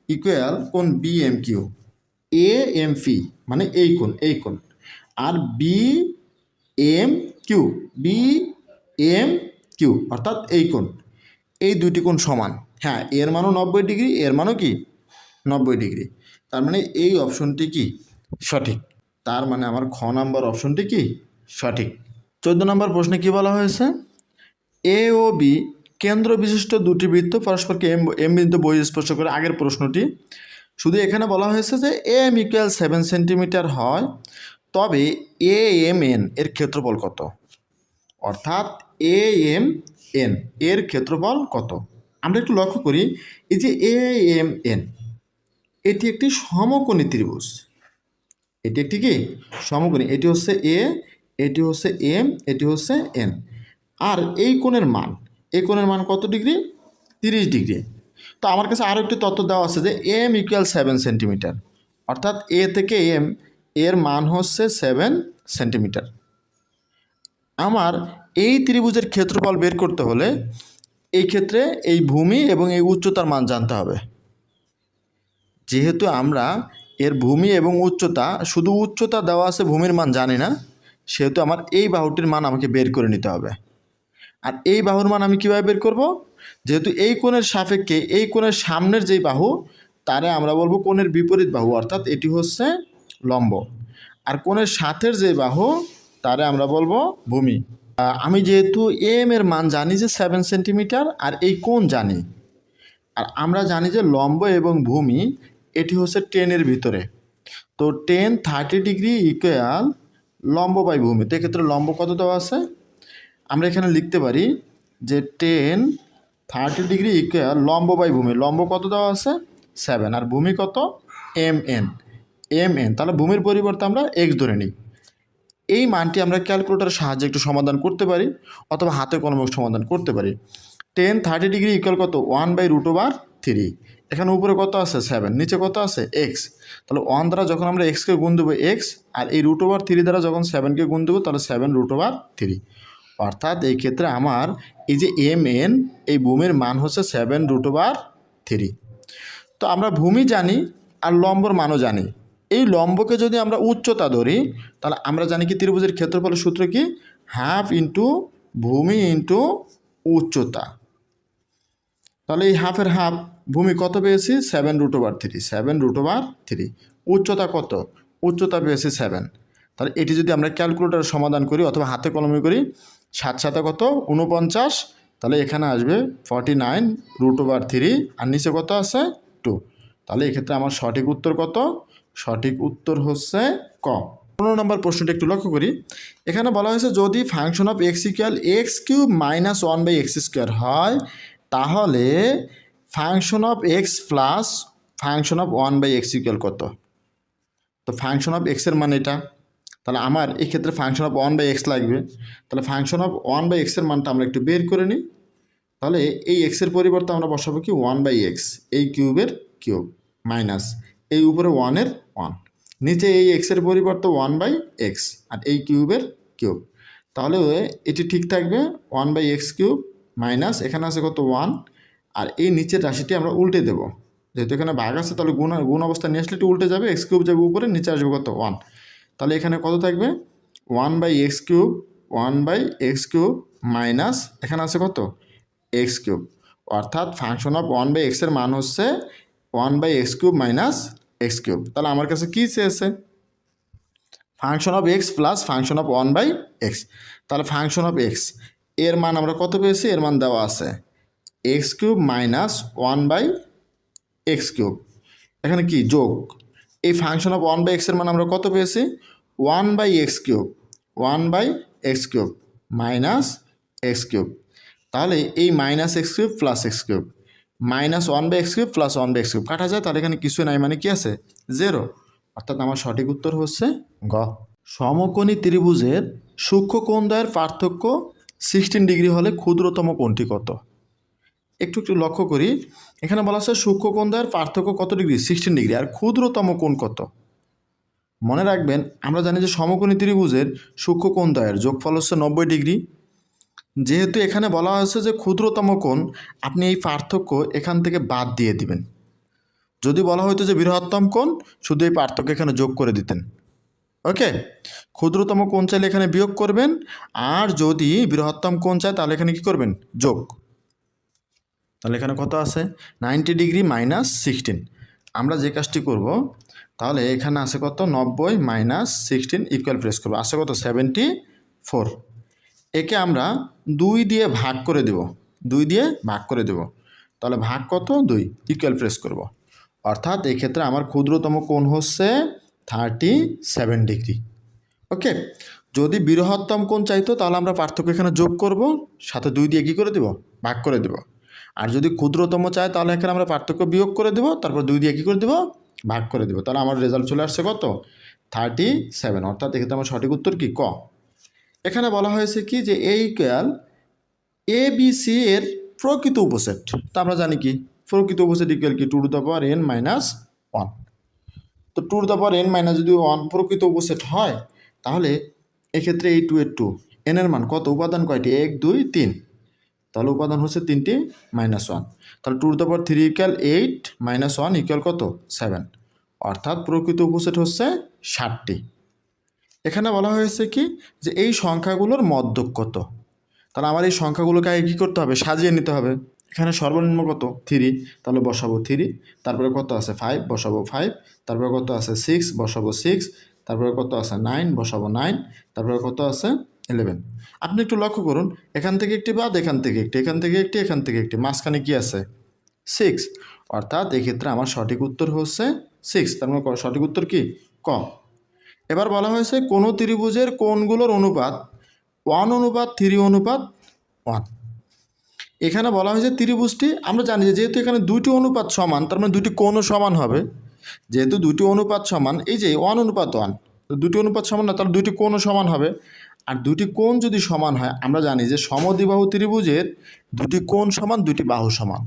ইকুয়াল কোণ B M Q. A M P মানে এই কোণ আর বি এম কিউ অর্থাৎ এই কোণ, এই দুইটি কোণ সমান। হ্যাঁ, এর মানও 90 ডিগ্রি, এর মানও কি 90 ডিগ্রি। তার মানে এই অপশনটি কি সঠিক। তার মানে আমার খ নম্বর অপশনটি কি সঠিক। 14 নম্বর প্রশ্নে কি বলা হয়েছে, এ ও বি কেন্দ্র বিশিষ্ট দুটি বৃত্ত পরস্পরকে এম বিন্দুতে বহিঃস্পর্শ করে। আগের প্রশ্নটি শুধু এখানে বলা হয়েছে যে এম ইকুয়াল 7 সেন্টিমিটার হয়, তবে এ এম এন এর ক্ষেত্রফল কত। অর্থাৎ এ এম এন এর ক্ষেত্রফল কত। আমরা একটু লক্ষ্য করি, এই যে এ এম এন এটি একটি সমকোণী ত্রিভুজ। এটি একটি কি সমকোণী, এটি হচ্ছে এ, এটি হচ্ছে এম, এটি হচ্ছে এন। আর এই কোণের মান কত ডিগ্রি, 30 ডিগ্রি। তো আমার কাছে আরও একটি তথ্য দেওয়া আছে যে এম ইকুয়াল 7 সেন্টিমিটার, অর্থাৎ এ থেকে এম এর মান হচ্ছে 7 সেন্টিমিটার। আমার এই ত্রিভুজের ক্ষেত্রফল বের করতে হলে এই ক্ষেত্রে এই ভূমি এবং এই উচ্চতার মান জানতে হবে। যেহেতু আমরা এর ভূমি এবং উচ্চতা, শুধু উচ্চতা দেওয়া আছে, ভূমির মান জানি না, সেহেতু আমার এই বাহুটির মান আমাকে বের করে নিতে হবে। আর এই বাহুর মান আমি কীভাবে বের করব, যেহেতু এই কোণের সাপেক্ষে এই কোণের সামনের যেই বাহু তারে আমরা বলবো কোণের বিপরীত বাহু, অর্থাৎ এটি হচ্ছে লম্ব। আর কোণের সাথের যে বাহু তারে আমরা বলবো ভূমি। আমি যেহেতু এম এর মান জানি যে 7 সেন্টিমিটার আর এই কোণ জানি, আর আমরা জানি যে লম্ব এবং ভূমি এটি হচ্ছে 10 এর ভিতরে। তো 10 30 ডিগ্রি ইকুয়াল লম্ব বাই ভূমি। তো এক্ষেত্রে লম্ব কত দেওয়া আছে, আমরা এখানে লিখতে পারি যে 10 30 ডিগ্রি ইকুয়াল লম্ব বাই ভূমি। লম্ব কত দেওয়া আছে 7 আর ভূমি কত এম এন। তাহলে ভূমির পরিবর্তে আমরা এক্স ধরে নিই। এই মানটি আমরা ক্যালকুলেটরের সাহায্যে একটু সমাধান করতে পারি অথবা হাতে কলমে সমাধান করতে পারি। 10 30 ডিগ্রি ইকুয়াল কত 1/√3। এখানে উপরে কত আছে 7, নিচে কত আছে এক্স। তাহলে 1 দ্বারা যখন আমরা এক্সকে গুণ দেবো এক্স, আর এই √3 দ্বারা যখন 7কে গুণ দেবো তাহলে 7√3। অর্থাৎ এই ক্ষেত্রে আমার এই যে এম এন এই ভূমির মান হচ্ছে 7√3। তো আমরা ভূমি জানি আর লম্বর মানও জানি। এই লম্বকে যদি আমরা উচ্চতা ধরি তাহলে আমরা জানি কি ত্রিভুজের ক্ষেত্রফলের সূত্র কি, হাফ ইন্টু ভূমি ইন্টু উচ্চতা। তাহলে এই হাফের হাফ, ভূমি কত পেয়েছি 7√3। উচ্চতা কত, উচ্চতা পেয়েছি 7। তাহলে এটি যদি আমরা ক্যালকুলেটরে সমাধান করি অথবা হাতে কলমে করি, 7 7 কত 49, তাহলে এখানে আসবে 49√3 আর নিচে কত আছে 2। তাহলে এক্ষেত্রে আমার সঠিক উত্তর কত, সঠিক উত্তর হচ্ছে ক। 15 নম্বর প্রশ্নটা একটু লক্ষ্য করি। এখানে বলা হয়েছে যদি function of x equal x³ - 1/x² হয় তাহলে function of x plus function of 1/x equal কত। তো ফাংশন অফ এক্সের মান এটা, তাহলে আমার এই ক্ষেত্রে ফাংশন অফ 1/x লাগবে। তাহলে ফাংশন অফ 1/x এর মানটা আমরা একটু বের করে নিই। তাহলে এই এক্সের পরিবর্তে আমরা বসাবো কি 1/x, এই কিউবের কিউব মাইনাস এই উপরে 1-এর 1, নিচে এই এক্সের পরিবর্তে 1/x আর এই কিউবের কিউব। তাহলে এটি ঠিক থাকবে 1/x³ মাইনাস এখানে আছে কত 1, আর এই নিচের রাশিটি আমরা উল্টে দেব যেহেতু এখানে ভাগ আছে তাহলে গুণ অবস্থা নিয়ে আসলে একটু উল্টে যাবে, এক্স কিউব যাবে উপরে, নিচে আসবে কত 1। তাহলে এখানে কত থাকবে 1/x cube, 1/x cube minus এখানে আছে কত এক্স কিউব, অর্থাৎ ফাংশন অফ 1/x এর মান হচ্ছে 1/x cube minus x cube. তাহলে আমার কাছে কী চেয়েছে function of x plus function of 1/x। তাহলে ফাংশন অফ এক্স এর মান আমরা কত পেয়েছি, এর মান দেওয়া আছে x cube minus 1/x cube, এখানে কি যোগ, এই ফাংশন অফ 1/x এর মান আমরা কত পেয়েছি 1/x cube, 1/x cube minus x cube. তাহলে এই minus x cube plus x cube minus 1/x cube plus 1/x cube কাটা যায়, তাহলে এখানে কিছু নাই, মানে কি আছে 0, অর্থাৎ আমার সঠিক উত্তর হচ্ছে গ। সমকোণী ত্রিভুজের সূক্ষ্ম কোণদ্বয়ের পার্থক্য 16 ডিগ্রি হলে ক্ষুদ্রতম কোণটি কত? একটু লক্ষ্য করি, এখানে বলা আছে সূক্ষ্ম কোণদ্বয়ের পার্থক্য কত ডিগ্রি 16 ডিগ্রি, আর ক্ষুদ্রতম কোণ কত? মনে রাখবেন আমরা জানি যে সমকোণী ত্রিভুজের সূক্ষ্ম কোণদ্বয়ের যোগফল হচ্ছে 90 ডিগ্রি। যেহেতু এখানে বলা হয়েছে যে ক্ষুদ্রতম কোণ, আপনি এই পার্থক্য এখান থেকে বাদ দিয়ে দিবেন। যদি বলা হতো যে বৃহত্তম কোণ, শুধু এই পার্থক্য এখানে যোগ করে দিতেন। ওকে, ক্ষুদ্রতম কোণ চাইলে এখানে বিয়োগ করবেন, আর যদি বৃহত্তম কোণ চায় তাহলে এখানে কি করবেন যোগ। তাহলে এখানে কত আছে 90 ডিগ্রি মাইনাস 16। আমরা যে কাজটি করব, তাহলে এখানে আছে কত 90 মাইনাস 16 ইকুয়াল প্রেস করবো, আছে কত 74। একে আমরা 2 দিয়ে ভাগ করে দেব, 2 দিয়ে ভাগ করে দেব, তাহলে ভাগ কত 2 ইকুয়াল প্রেস করব, অর্থাৎ এক্ষেত্রে আমার ক্ষুদ্রতম কোণ হচ্ছে 37 ডিগ্রি। ওকে, যদি বৃহত্তম কোণ চাইতো তাহলে আমরা পার্থক্য এখানে যোগ করব, সাথে 2 দিয়ে কী করে দেব ভাগ করে দেব। আর যদি ক্ষুদ্রতম চায় তাহলে এখানে আমরা পার্থক্য বিয়োগ করে দেব, তারপর 2 দিয়ে কী করে দেব ভাগ করে দেব। তাহলে আমার রেজাল্ট চলে আসছে কত 37, অর্থাৎ এক্ষেত্রে আমার সঠিক উত্তর কি ক। এখানে বলা হয়েছে কি যে এই ইকুয়াল এ বি সি এর প্রকৃত উপসেট, তা আমরা জানি কি প্রকৃত উপসেট ইকুয়াল কি 2n-1। তো 2n- যদি 1 প্রকৃত উপসেট হয়, তাহলে এক্ষেত্রে এই 2 এর 2 n এর মান কত, উপাদান কয়টি 1 2 3, তাহলে উপাদান হচ্ছে 3টি -1, তাহলে 2^3 ইকুয়াল 8 -1 ইকুয়াল কত 7, অর্থাৎ প্রকৃত উপসেট হচ্ছে 60টি। এখানে বলা হয়েছে কি যে এই সংখ্যাগুলোর মধ্যক কত, তাহলে আমার এই সংখ্যাগুলোকে আগে কী করতে হবে সাজিয়ে নিতে হবে। এখানে সর্বনিম্ন কত 3, তাহলে বসাবো 3, তারপরে কত আছে 5 বসাবো 5, তারপরে কত আছে 6 বসাবো 6, তারপরে কত আছে 9 বসাবো 9, তারপরে কত আছে 11। আপনি একটু লক্ষ্য করুন, এখান থেকে একটি বাদ, এখান থেকে একটি, এখান থেকে একটি, এখান থেকে একটি, মাঝখানে কি আছে 6, অর্থাৎ এক্ষেত্রে আমার সঠিক উত্তর হচ্ছে 6, তার মানে সঠিক উত্তর কি ক। এবার বলা হয়েছে কোনো ত্রিভুজের কোণগুলোর অনুপাত 1:3:1। এখানে বলা হয়েছে ত্রিভুজটি, আমরা জানি যে যেহেতু এখানে দুইটি অনুপাত সমান, তার মানে দুইটি কোণও সমান হবে। যেহেতু দুইটি অনুপাত সমান, এই যে 1:1, তো দুটি অনুপাত সমান না, তাহলে দুইটি কোণও সমান হবে। আর দুটি কোণ যদি সমান হয়, আমরা জানি যে সমদ্বিবাহু ত্রিভুজের দুটি কোণ সমান, দুটি বাহু সমান।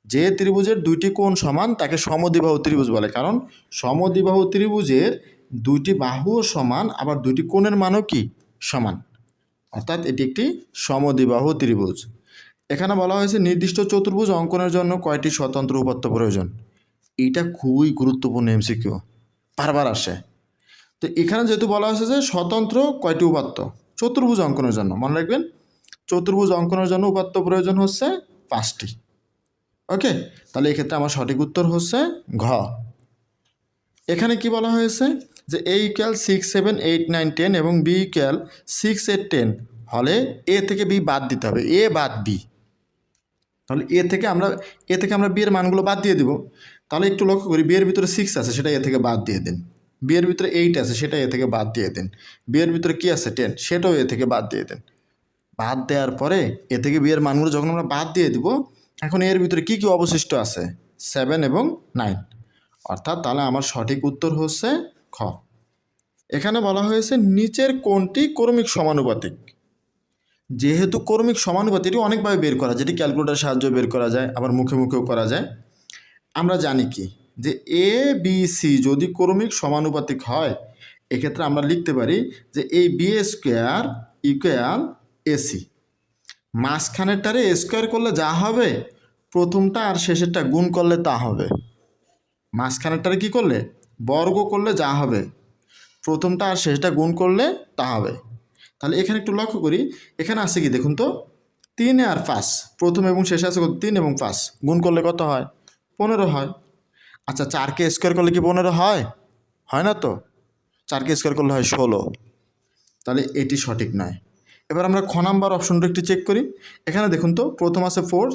যে ত্রিভুজের দুইটি কোণ সমান তাকে সমদ্বিবাহু ত্রিভুজ বলে, কারণ সমদ্বিবাহু ত্রিভুজের দুইটি বাহুও সমান, আবার দুইটি কোণের মানও কি সমান, অর্থাৎ এটি একটি সমদ্বিবাহু ত্রিভুজ। এখানে বলা হয়েছে নির্দিষ্ট চতুর্ভুজ অঙ্কনের জন্য কয়টি স্বতন্ত্র উপাত্ত প্রয়োজন। এইটা খুবই গুরুত্বপূর্ণ এমসিকিউ, বারবার আসে। তো এখানে যেহেতু বলা হয়েছে যে স্বতন্ত্র কয়টি উপাত্ত চতুর্ভুজ অঙ্কনের জন্য, মনে রাখবেন চতুর্ভুজ অঙ্কনের জন্য উপাত্ত প্রয়োজন হচ্ছে 5টি। ওকে, তাহলে এক্ষেত্রে আমার সঠিক উত্তর হচ্ছে ঘ। এখানে কি বলা হয়েছে যে a ইকুয়াল 6 7 8 9 10 এবং b ইকুয়াল 6 8 10 হলে a থেকে b বাদ দিতে হবে, a বাদ b। তাহলে এ থেকে আমরা বি এর মানগুলো বাদ দিয়ে দিব। তাহলে একটু লক্ষ্য করি, বি এর ভিতরে 6 আছে, সেটা এ থেকে বাদ দিয়ে দিন। বি এর ভিতরে 8 আছে, সেটা এ থেকে বাদ দিয়ে দিন। বি এর ভিতরে কি আছে 10, সেটাও এ থেকে বাদ দিয়ে দিন। বাদ দেওয়ার পরে এ থেকে বি এর মানগুলো যখন আমরা বাদ দিয়ে দিব, এখন এর ভিতরে কি কি অবশিষ্ট আছে 7 এবং 9, অর্থাৎ তাহলে আমার সঠিক উত্তর হচ্ছে খ। এখানে বলা হয়েছে নিচের কোনটি ক্রমিক সমানুপাতিক। যেহেতু ক্রমিক সমানুপাতি, এটি অনেকভাবে বের করা যায়, যেটি ক্যালকুলেটার সাহায্যে বের করা যায়, আবার মুখে মুখেও করা যায়। আমরা জানি কি যে এ বি সি যদি ক্রমিক সমানুপাতিক হয়, এক্ষেত্রে আমরা লিখতে পারি যে এই বি স্কোয়ার ইকুয়াল এসি, মাঝখানেরটারে স্কোয়ার করলে যা হবে প্রথমটা আর শেষেরটা গুণ করলে তা হবে, মাঝখানেরটারে কী করলে বর্গ করলে যা হবে প্রথমটা আর শেষটা গুণ করলে তা হবে। তাহলে এখানে একটু লক্ষ্য করি, এখানে আছে কি দেখুন তো, 3 আর 5, প্রথম এবং শেষে আছে কত 3 এবং 5, গুণ করলে কত হয় 15 হয়। আচ্ছা 4কে স্কোয়ার করলে কি 15 হয়? হয় না তো, 4কে স্কোয়ার করলে হয় 16, তাহলে এটি সঠিক নয়। এবার আমরা খ নাম্বার অপশনটা একটু চেক করি। এখানে দেখুন তো, প্রথম আছে 4,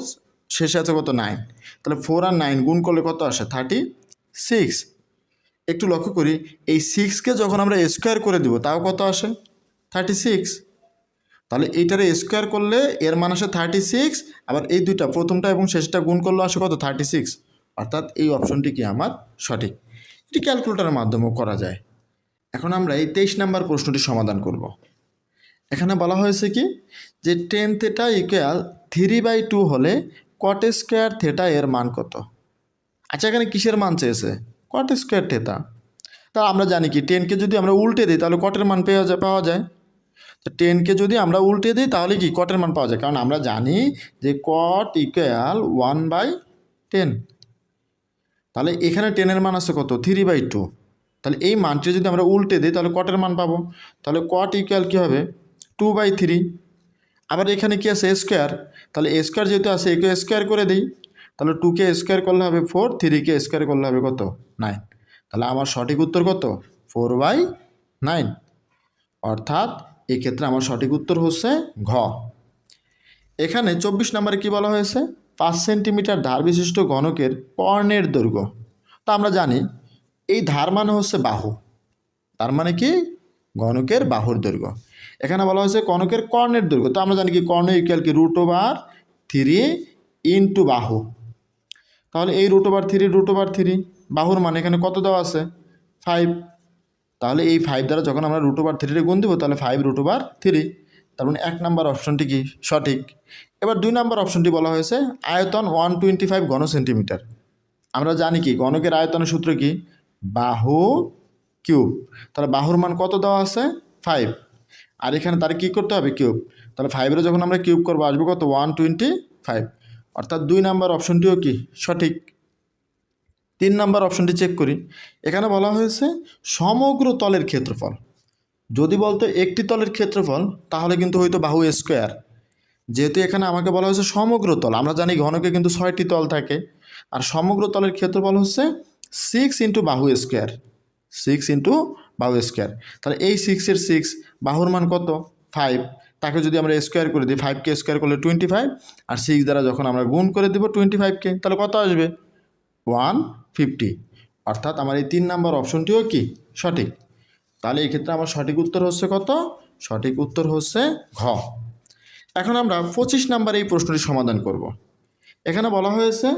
শেষে আছে কত 9, তাহলে 4 আর 9 গুণ করলে কত আসে 36। একটু লক্ষ্য করি, এই 6কে যখন আমরা স্কোয়ার করে দিব তাও কত আসে 36। তাহলে এইটারে স্কোয়ার করলে এর মান আসে 36, আবার এই দুইটা প্রথমটা এবং শেষটা গুণ করলে আসে কত 36, অর্থাৎ এই অপশনটি কি আমার সঠিক। এটি ক্যালকুলেটরের মাধ্যমেও করা যায়। এখন আমরা এই 23 নাম্বার প্রশ্নটি সমাধান করব। এখানে বলা হয়েছে কি যে tan θ ইকুয়াল 3/2 হলে cot স্কোয়ার থেটা এর মান কত? আচ্ছা এখানে কিসের মান চেয়েছে? cot square theta. তা আমরা জানি কি 10কে যদি আমরা উল্টে দিই তাহলে কটের মান পাওয়া যায়। তো 10কে যদি আমরা উল্টে দিই তাহলে কি কটের মান পাওয়া যায়, কারণ আমরা জানি যে cot ইকুয়াল 1/10। তাহলে এখানে 10-এর মান আছে কত 3/2, তাহলে এই মানটি যদি আমরা উল্টে দিই তাহলে কটের মান পাবো। তাহলে cot ইকুয়াল কী হবে 2/3। আবার এখানে কি আছে স্কোয়ার, তাহলে স্কোয়ার যেহেতু আছে একে স্কোয়ার করে দিই, তাহলে 2কে স্কোয়ার করলে হবে 4, 3কে স্কোয়ার করলে হবে কত 9। তাহলে আমার সঠিক উত্তর কত 4/9, অর্থাৎ এক্ষেত্রে আমার সঠিক উত্তর হচ্ছে ঘ। এখানে 24 নম্বরে কি বলা হয়েছে 5 সেন্টিমিটার ধার বিশিষ্ট ঘনকের কর্ণের দৈর্ঘ্য। তা আমরা জানি এই ধার মানে হচ্ছে বাহু, তার মানে কি ঘনকের বাহুর দৈর্ঘ্য। এখানে বলা হয়েছে ঘনকের কর্ণের দৈর্ঘ্য, তো আমরা জানি কি কর্ণ ইকুয়াল কি √3 ইন্টু বাহু। তাহলে এই √3 বাহুর মান এখানে কত দেওয়া আছে 5, তাহলে এই 5 দ্বারা যখন আমরা √3 গুণ দেবো তাহলে 5√3, তার মানে 1 নম্বর অপশনটি কি সঠিক। এবার 2 নম্বর অপশনটি বলা হয়েছে আয়তন 125 ঘন সেন্টিমিটার। আমরা জানি কি ঘনকের আয়তনের সূত্র কি বাহু কিউব, তাহলে বাহুর মান কত দেওয়া আছে 5, আর এখানে তার কী করতে হবে কিউব, তাহলে 5-এর যখন আমরা কিউব করবো আসবে কত 125, অর্থাৎ 2 নম্বর অপশনটিও কি সঠিক। 3 নম্বর অপশনটি চেক করি। এখানে বলা হয়েছে সমগ্র তলের ক্ষেত্রফল। যদি বলতো একটি তলের ক্ষেত্রফল তাহলে কিন্তু হয়তো বাহু স্কোয়ার, যেহেতু এখানে আমাকে বলা হয়েছে সমগ্র তল, আমরা জানি ঘনকে কিন্তু 6টি তল থাকে, আর সমগ্র তলের ক্ষেত্রফল হচ্ছে 6 ইন্টু বাহু স্কোয়ার, 6 ইন্টু বাহু স্কোয়ার। তাহলে এই 6-এর 6 বাহুর মান কত 5, তাকে যদি আমরা স্কোয়ার করে দিই 5কে স্কোয়ার করলে 25, আর 6 দ্বারা যখন আমরা গুণ করে দেবো 25কে তাহলে কত আসবে 150, অর্থাৎ আমার এই 3 নম্বর অপশনটিও কি সঠিক। তাহলে এই ক্ষেত্রে আমার সঠিক উত্তর হচ্ছে কত, সঠিক উত্তর হচ্ছে ঘ। এখন আমরা 25 নম্বর এই প্রশ্নটি সমাধান করব। এখানে বলা হয়েছে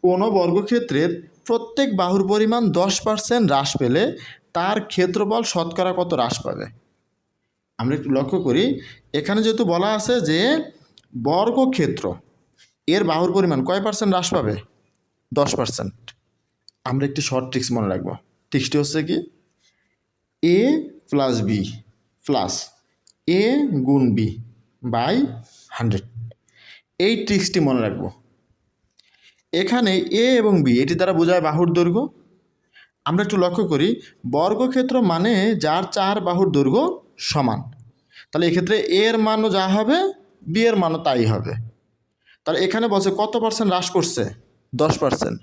কোনো বর্গক্ষেত্রের প্রত্যেক বাহুর পরিমাণ 10% হ্রাস পেলে তার ক্ষেত্রফল শতকরা কত হ্রাস পাবে। আমরা একটু লক্ষ্য করি, এখানে যেহেতু বলা আছে যে বর্গক্ষেত্র এর বাহুর পরিমাণ কয় পার্সেন্ট হ্রাস পাবে 10%, আমরা একটি শর্ট ট্রিক্স মনে রাখবো। ট্রিক্সটি হচ্ছে কি a plus B plus a গুণ বি বাই 100, এই ট্রিক্সটি মনে রাখবো। এখানে এ এবং বি এটি দ্বারা বোঝায় বাহুর দৈর্ঘ্য। আমরা একটু লক্ষ্য করি বর্গক্ষেত্র মানে যার 4 বাহুর দৈর্ঘ্য সমান, তাহলে এক্ষেত্রে এর মানও যা হবে বি এর মানও তাই হবে। তাহলে এখানে বলছে কত পার্সেন্ট হ্রাস করছে 10%,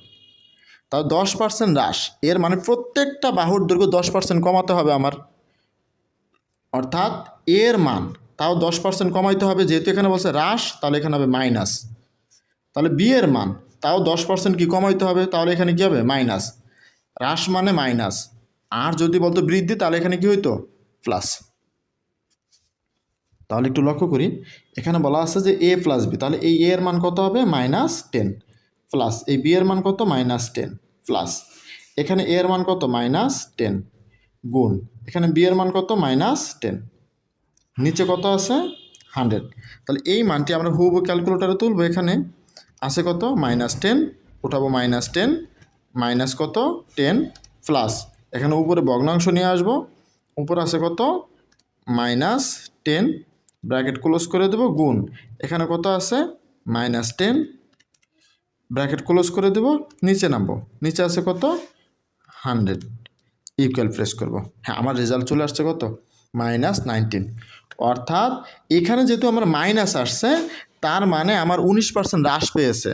তাহলে 10% হ্রাস, এর মানে প্রত্যেকটা বাহুর দৈর্ঘ্য 10% কমাতে হবে আমার, অর্থাৎ এর মান তাও 10% কমাইতে হবে, যেহেতু এখানে বলছে হ্রাস তাহলে এখানে হবে মাইনাস, তাহলে বি এর মান তাও 10% কি কমাইতে হবে, তাহলে এখানে কী হবে মাইনাস, হ্রাস মানে মাইনাস, আর যদি বলতো বৃদ্ধি তাহলে এখানে কি হইতো প্লাস। তাহলে একটু লক্ষ্য করি, এখানে বলা আছে যে a প্লাস বি, তাহলে এই a এর মান কত হবে -10 প্লাস এই বি এর মান কত -10 প্লাস এখানে a এর মান কত -10 গুণ এখানে বি এর মান কত -10, নিচে কত আছে 100। তাহলে এই মানটি আমরা হুবহু ক্যালকুলেটরে তুলব। এখানে আছে কত -10, উঠাবো -10 মাইনাস কত 10 প্লাস এখানে উপরে ভগ্নাংশ নিয়ে আসবো, উপরে আছে কত -10 ব্র্যাকেট ক্লোজ করে দেবো গুণ এখানে কত আছে -10 ব্র্যাকেট ক্লোজ করে দেব, নিচে নামবো, নিচে আছে কত 100, ইকুয়াল প্রেস করব। হ্যাঁ, আমার রেজাল্ট চলে আসছে কত -19। অর্থাৎ এখানে যেহেতু আমার মাইনাস আসছে, তার মানে আমার 19% হ্রাস পেয়েছে।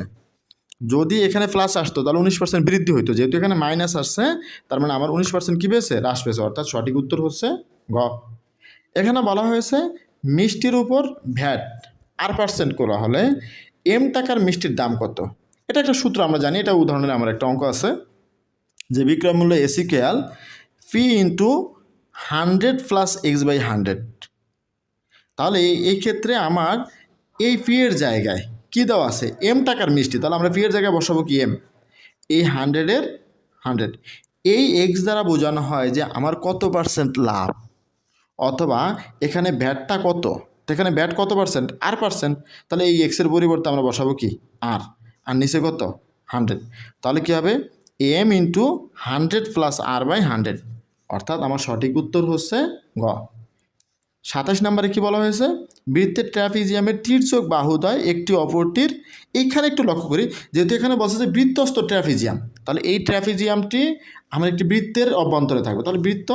যদি এখানে প্লাস আসতো তাহলে 19% বৃদ্ধি হইতো, যেহেতু এখানে মাইনাস আসছে তার মানে আমার 19% কী পেয়েছে, হ্রাস পেয়েছে। অর্থাৎ সঠিক উত্তর হচ্ছে গ। এখানে বলা হয়েছে মিষ্টির উপর ভ্যাট % করা হলে M টাকার মিষ্টির দাম কত। এটা একটা সূত্র আমরা জানি, এটা উদাহরণের আমার একটা অঙ্ক আছে যে বিক্রয় মূল্য এসিক্যাল ফি ইন্টু 100 + x/100। তাহলে এই ক্ষেত্রে আমার এই ফি এর জায়গায় কী দেওয়া আছে, M টাকার মিষ্টি, তাহলে আমরা ফি এর জায়গায় বসাবো কি M, এই 100-এর 100, এই x দ্বারা বোঝানো হয় যে আমার কত % লাভ, অথবা এখানে ভ্যাটটা কত, তো এখানে ভ্যাট কত %, R%, তাহলে এই এক্সের পরিবর্তে আমরা বসাবো কি আর নিচে কত 100। তাহলে কী হবে M ইন্টু 100 + R/100, অর্থাৎ আমার সঠিক উত্তর হচ্ছে গ। 27 নম্বরে কি বলা হয়েছে, বৃত্তের ট্র্যাপিজিয়ামের তির্যক বাহুদ্বয় একটি অপরটির, এইখানে একটু লক্ষ্য করি, যেহেতু এখানে বলছে যে বৃত্তস্থ ট্র্যাপিজিয়াম, তাহলে এই ট্র্যাপিজিয়ামটি আমার একটি বৃত্তের অভ্যন্তরে থাকবে, তাহলে বৃত্ত,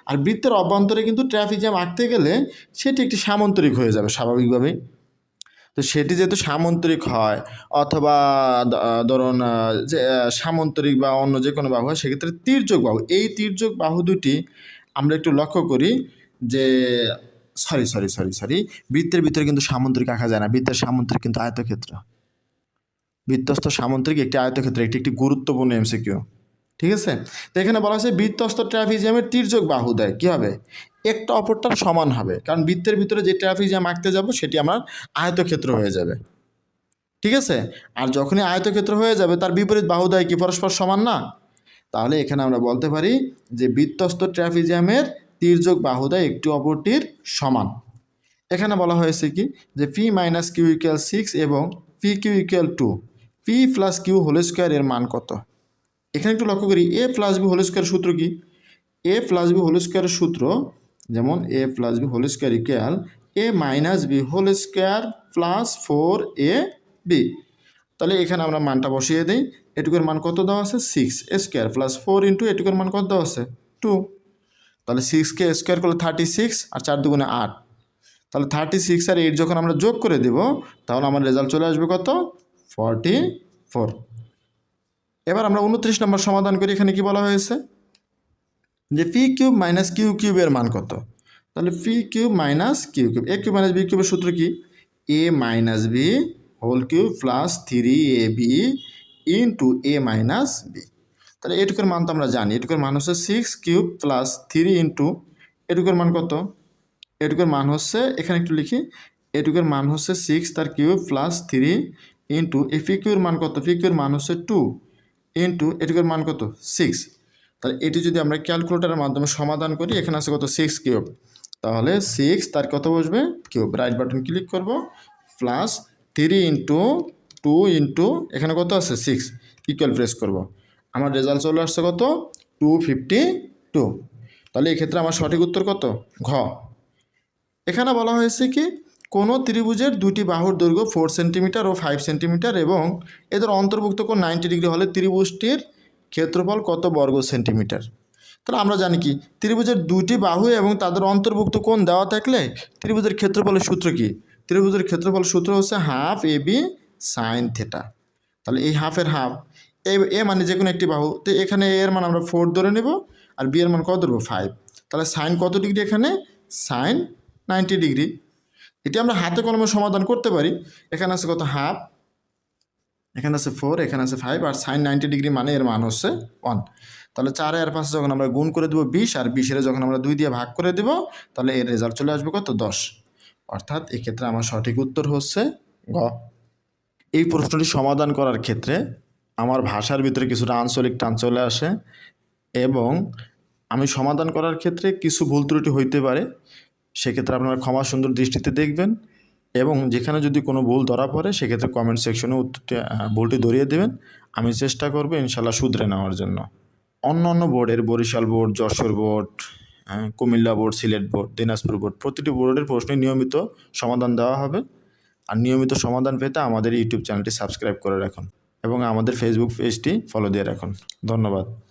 আর বৃত্তের অভ্যন্তরে কিন্তু ট্র্যাপিজিয়াম আঁকতে গেলে সেটি একটি সামান্তরিক হয়ে যাবে স্বাভাবিকভাবেই। তো সেটি যেহেতু সামান্তরিক হয়, অথবা ধরুন যে সামান্তরিক বা অন্য যে কোনো বাহু হয়, সেক্ষেত্রে তির্যক বাহু, এই তির্যক বাহু দুটি আমরা একটু লক্ষ্য করি যে সরি বৃত্তের ভিতরে কিন্তু সামান্তরিক আঁকা যায় না, বৃত্তের সামান্তরিক কিন্তু আয়তক্ষেত্র, বৃত্তস্থ সামান্তরিক একটি আয়তক্ষেত্র, একটি গুরুত্বপূর্ণ MCQ, ঠিক আছে। তো এখানে বলা হয়েছে বৃত্তস্থ ট্র্যাপিজিয়ামের তির্যক বাহুদ্বয় কী হবে, একটা অপরটার সমান হবে, কারণ বৃত্তের ভিতরে যে ট্র্যাপিজিয়াম আঁকতে যাব সেটি আমার আয়তক্ষেত্র হয়ে যাবে, ঠিক আছে। আর যখনই আয়তক্ষেত্র হয়ে যাবে তার বিপরীত বাহুদ্বয় কি পরস্পর সমান না, তাহলে এখানে আমরা বলতে পারি যে বৃত্তস্থ ট্র্যাপিজিয়ামের তির্যক বাহুদ্বয় একটি অপরটির সমান। এখানে বলা হয়েছে কি যে P - Q = 6 এবং PQ = 2, P + Q whole square এর মান কত। এখানে একটু লক্ষ্য করি A + B হোল স্কোয়ার সূত্র কি, A + B হোল স্কোয়ারের সূত্র যেমন A + B whole square equal A - B whole square plus 4AB। তাহলে এখানে আমরা মানটা বসিয়ে দিই, এটুকুর মান কত দেওয়া আছে 6² প্লাস 4 ইন্টু এটুকুর মান কত দেওয়া আছে 2, তাহলে 6কে স্কোয়ার করলে 36 আর 4 দুগুণে 8, তাহলে 36 আর 8 যখন আমরা যোগ করে দেব তাহলে আমার রেজাল্ট চলে আসবে কত 44। এবার আমরা 29 নম্বর সমাধান করি। এখানে কি বলা হয়েছে যে P³ - Q³ এর মান কত। তাহলে P³ - Q³ A³ - B³ এর সূত্র কি A - B whole cube plus 3AB into A - B। তাহলে এটুকুর মান তো আমরা জানি, এটুকুর মান হচ্ছে 6³ প্লাস 3 ইন্টু এটুকুর মান কত, এটুকুর মান হচ্ছে, এখানে একটু লিখি, এটুকুর মান হচ্ছে 6 তার কিউব প্লাস 3 ইন্টু এই PQর মান কত, PQর মান হচ্ছে 2 ইন্টু এটুকুর মান কত 6। তাহলে এটি যদি আমরা ক্যালকুলেটারের মাধ্যমে সমাধান করি, এখানে আছে কত 6³ তাহলে 6 তার কত বসবে কিউব, রাইট বাটন ক্লিক করব, প্লাস 3 ইন্টু 2 ইন্টু এখানে কত আছে 6 ইকুয়াল প্রেস করব, আমার রেজাল্ট চলে আসছে কত 252। তাহলে এক্ষেত্রে আমার সঠিক উত্তর কত ঘ। এখানে বলা হয়েছে কি কোনো ত্রিভুজের দুটি বাহুর দৈর্ঘ্য 4 সেন্টিমিটার ও 5 সেন্টিমিটার এবং এদের অন্তর্ভুক্ত কোণ 90 ডিগ্রি হলে ত্রিভুজটির ক্ষেত্রফল কত বর্গ সেন্টিমিটার। তাহলে আমরা জানি কি ত্রিভুজের দুটি বাহু এবং তাদের অন্তর্ভুক্ত কোণ দেওয়া থাকলে ত্রিভুজের ক্ষেত্রফলের সূত্র কি, ত্রিভুজের ক্ষেত্রফল সূত্র হচ্ছে হাফ AB sin θ। তাহলে এই হাফের হাফ, এ মানে যে কোনো একটি বাহু, তো এখানে A এর মান আমরা 4 ধরে নেব আর B এর মান কত ধরবো 5, তাহলে সাইন কত ডিগ্রি, এখানে সাইন 90 ডিগ্রি। এটি আমরা হাতে কলমে সমাধান করতে পারি। এখানে আছে কত হাফ, এখানে আছে 4, এখানে আছে 5, আর সাইন 90 ডিগ্রি মানে এর মান হচ্ছে 1। তাহলে 4 আর 5 যখন আমরা গুণ করে দেবো 20, আর 20 এর যখন আমরা 2 দিয়ে ভাগ করে দেব তাহলে এর রেজাল্ট চলে আসবে কত 10। অর্থাৎ এক্ষেত্রে আমার সঠিক উত্তর হচ্ছে গ। এই প্রশ্নটি সমাধান করার ক্ষেত্রে আমার ভাষার ভিতরে কিছুটা আঞ্চলিক টান চলে আসে এবং আমি সমাধান করার ক্ষেত্রে কিছু ভুল ত্রুটি হইতে পারে, সেক্ষেত্রে আপনারা ক্ষমা সুন্দর দৃষ্টিতে দেখবেন এবং যেখানে যদি কোনো ভুল ধরা পড়ে সেক্ষেত্রে কমেন্ট সেকশনে ভুলটি ধরিয়ে দেবেন, আমি চেষ্টা করব ইনশাল্লাহ শুধরে নেওয়ার জন্য। অন্য বোর্ডের Barisal board, Jessore board, Comilla board, Sylhet board, Dinajpur board, প্রতিটি বোর্ডের প্রশ্নে নিয়মিত সমাধান দেওয়া হবে। আর নিয়মিত সমাধান পেতে আমাদের ইউটিউব চ্যানেলটি সাবস্ক্রাইব করে রাখুন। এবং আমাদের ফেসবুক পেজটি ফলো দিয়ে রাখুন। ধন্যবাদ।